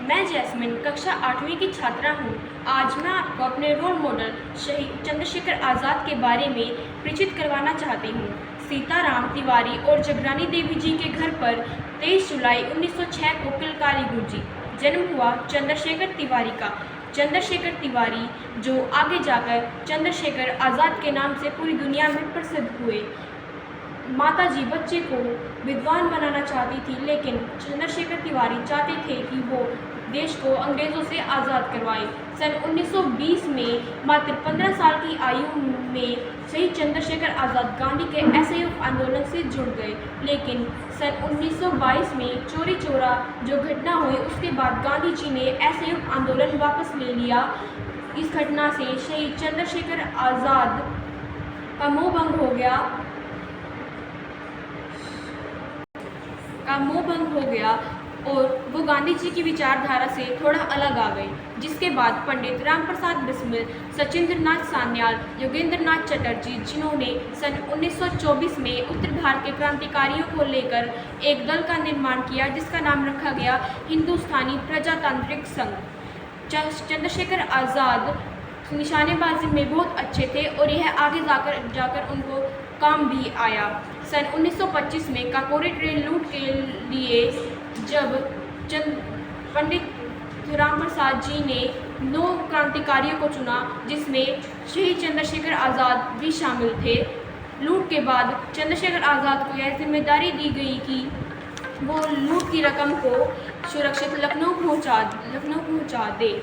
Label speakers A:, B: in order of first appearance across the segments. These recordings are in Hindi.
A: मैं जैस्मिन कक्षा 8वीं की छात्रा हूँ। आज मैं आपको अपने रोल मॉडल शहीद चंद्रशेखर आज़ाद के बारे में परिचित करवाना चाहती हूँ। सीताराम तिवारी और जगरानी देवी जी के घर पर 23 जुलाई 1906 को किलकारी गूंजी। जन्म हुआ चंद्रशेखर तिवारी का। चंद्रशेखर तिवारी जो आगे जाकर चंद्रशेखर आज़ाद के नाम से पूरी दुनिया में प्रसिद्ध हुए। माताजी बच्चे को विद्वान बनाना चाहती थी, लेकिन चंद्रशेखर तिवारी चाहते थे कि वो देश को अंग्रेज़ों से आज़ाद करवाए। सन 1920 में मात्र 15 साल की आयु में शहीद चंद्रशेखर आज़ाद गांधी के असहयोग आंदोलन से जुड़ गए, लेकिन सन 1922 में चौरी चौरा जो घटना हुई उसके बाद गांधी जी ने असहयोग आंदोलन वापस ले लिया। इस घटना से शहीद चंद्रशेखर आज़ाद का मोह भंग हो गया और वो गांधी जी की विचारधारा से थोड़ा अलग आ गए, जिसके बाद पंडित रामप्रसाद बिस्मिल, सचिंद्र नाथ सान्याल, योगेंद्र नाथ चटर्जी, जिन्होंने सन 1924 में उत्तर भारत के क्रांतिकारियों को लेकर एक दल का निर्माण किया, जिसका नाम रखा गया हिंदुस्तानी प्रजातांत्रिक संघ। चंद्रशेखर आज़ाद निशानेबाजी में बहुत अच्छे थे और यह आगे जाकर उनको काम भी आया। सन 1925 में काकोरी ट्रेन लूट के लिए जब पंडित रामप्रसाद जी ने 9 क्रांतिकारियों को चुना, जिसमें शहीद चंद्रशेखर आज़ाद भी शामिल थे। लूट के बाद चंद्रशेखर आज़ाद को यह जिम्मेदारी दी गई कि वो लूट की रकम को सुरक्षित लखनऊ पहुंचा दे।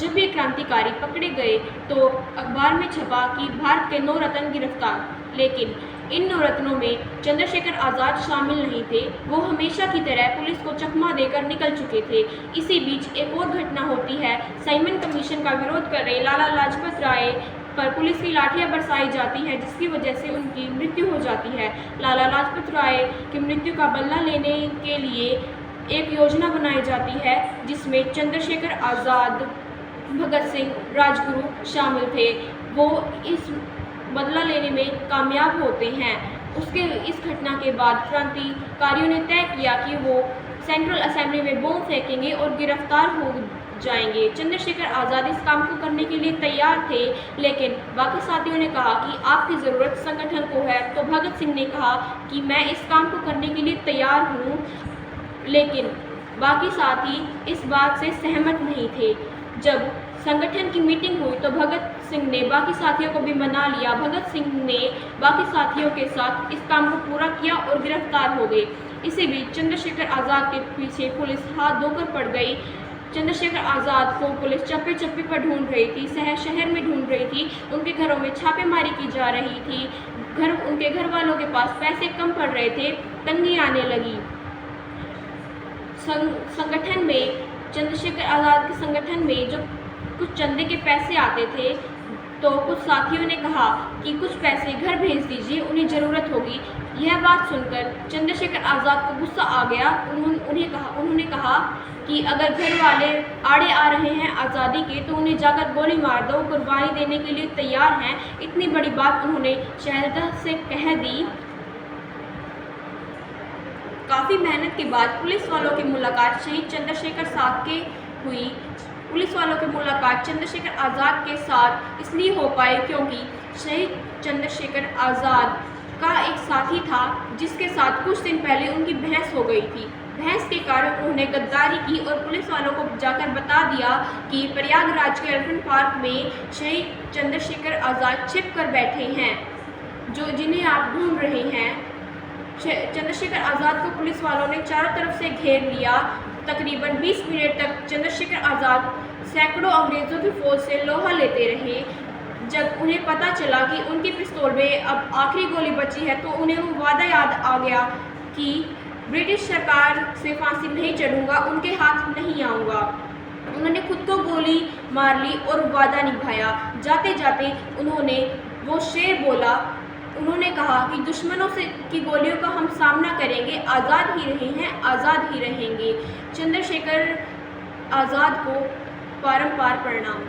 A: जब ये क्रांतिकारी पकड़े गए तो अखबार में छपा कि भारत के 9 रत्न गिरफ्तार, लेकिन इन 9 रत्नों में चंद्रशेखर आज़ाद शामिल नहीं थे। वो हमेशा की तरह पुलिस को चकमा देकर निकल चुके थे। इसी बीच एक और घटना होती है। साइमन कमीशन का विरोध कर रहे लाला लाजपत राय पर पुलिस की लाठियां बरसाई जाती हैं, जिसकी वजह से उनकी मृत्यु हो जाती है। लाला लाजपत राय की मृत्यु का बदला लेने के लिए एक योजना बनाई जाती है, जिसमें चंद्रशेखर आज़ाद, भगत सिंह, राजगुरु शामिल थे। वो इस बदला लेने में कामयाब होते हैं। इस घटना के बाद क्रांतिकारियों ने तय किया कि वो सेंट्रल असेंबली में बम फेंकेंगे और गिरफ्तार हो जाएंगे। चंद्रशेखर आज़ाद इस काम को करने के लिए तैयार थे, लेकिन बाकी साथियों ने कहा कि आपकी ज़रूरत संगठन को है। तो भगत सिंह ने कहा कि मैं इस काम को करने के लिए तैयार हूँ, लेकिन बाकी साथी इस बात से सहमत नहीं थे। जब संगठन की मीटिंग हुई तो भगत सिंह ने बाकी साथियों को भी मना लिया। भगत सिंह ने बाकी साथियों के साथ इस काम को पूरा किया और गिरफ्तार हो गए। इसी बीच चंद्रशेखर आज़ाद के पीछे पुलिस हाथ धोकर पड़ गई। चंद्रशेखर आज़ाद को पुलिस चप्पे चप्पे पर ढूंढ रही थी, शहर में ढूंढ रही थी। उनके घरों में छापेमारी की जा रही थी। उनके घर वालों के पास पैसे कम पड़ रहे थे, तंगी आने लगी। संगठन में चंद्रशेखर आज़ाद के संगठन में जो कुछ चंदे के पैसे आते थे, तो कुछ साथियों ने कहा कि कुछ पैसे घर भेज दीजिए, उन्हें ज़रूरत होगी। यह बात सुनकर चंद्रशेखर आज़ाद को गुस्सा आ गया। उन्होंने कहा कि अगर घर वाले आड़े आ रहे हैं आज़ादी के, तो उन्हें जाकर गोली मार दो, कुर्बानी देने के लिए तैयार हैं। इतनी बड़ी बात उन्होंने शहजादा से कह दी। काफ़ी मेहनत के बाद पुलिस वालों की मुलाकात शहीद चंद्रशेखर साथ के हुई। पुलिस वालों की मुलाकात चंद्रशेखर आज़ाद के साथ इसलिए हो पाई क्योंकि शहीद चंद्रशेखर आज़ाद का एक साथी था, जिसके साथ कुछ दिन पहले उनकी बहस हो गई थी। बहस के कारण उन्होंने गद्दारी की और पुलिस वालों को जाकर बता दिया कि प्रयागराज के एलिफेंट पार्क में शहीद चंद्रशेखर आज़ाद छिप कर बैठे हैं, जिन्हें आप ढूंढ रहे हैं। चंद्रशेखर आज़ाद को पुलिस वालों ने चारों तरफ से घेर लिया। तकरीबन 20 मिनट तक चंद्रशेखर आज़ाद सैकड़ों अंग्रेज़ों की फौज से लोहा लेते रहे। जब उन्हें पता चला कि उनकी पिस्तौल में अब आखिरी गोली बची है, तो उन्हें वो वादा याद आ गया कि ब्रिटिश सरकार से फांसी नहीं चढ़ूँगा, उनके हाथ नहीं आऊँगा। उन्होंने खुद को गोली मार ली और वादा निभाया। जाते जाते उन्होंने वो शेर बोला। उन्होंने कहा कि दुश्मनों की गोलियों का हम सामना करेंगे, आज़ाद ही रहे हैं, आज़ाद ही रहेंगे। चंद्रशेखर आज़ाद को बारंबार प्रणाम।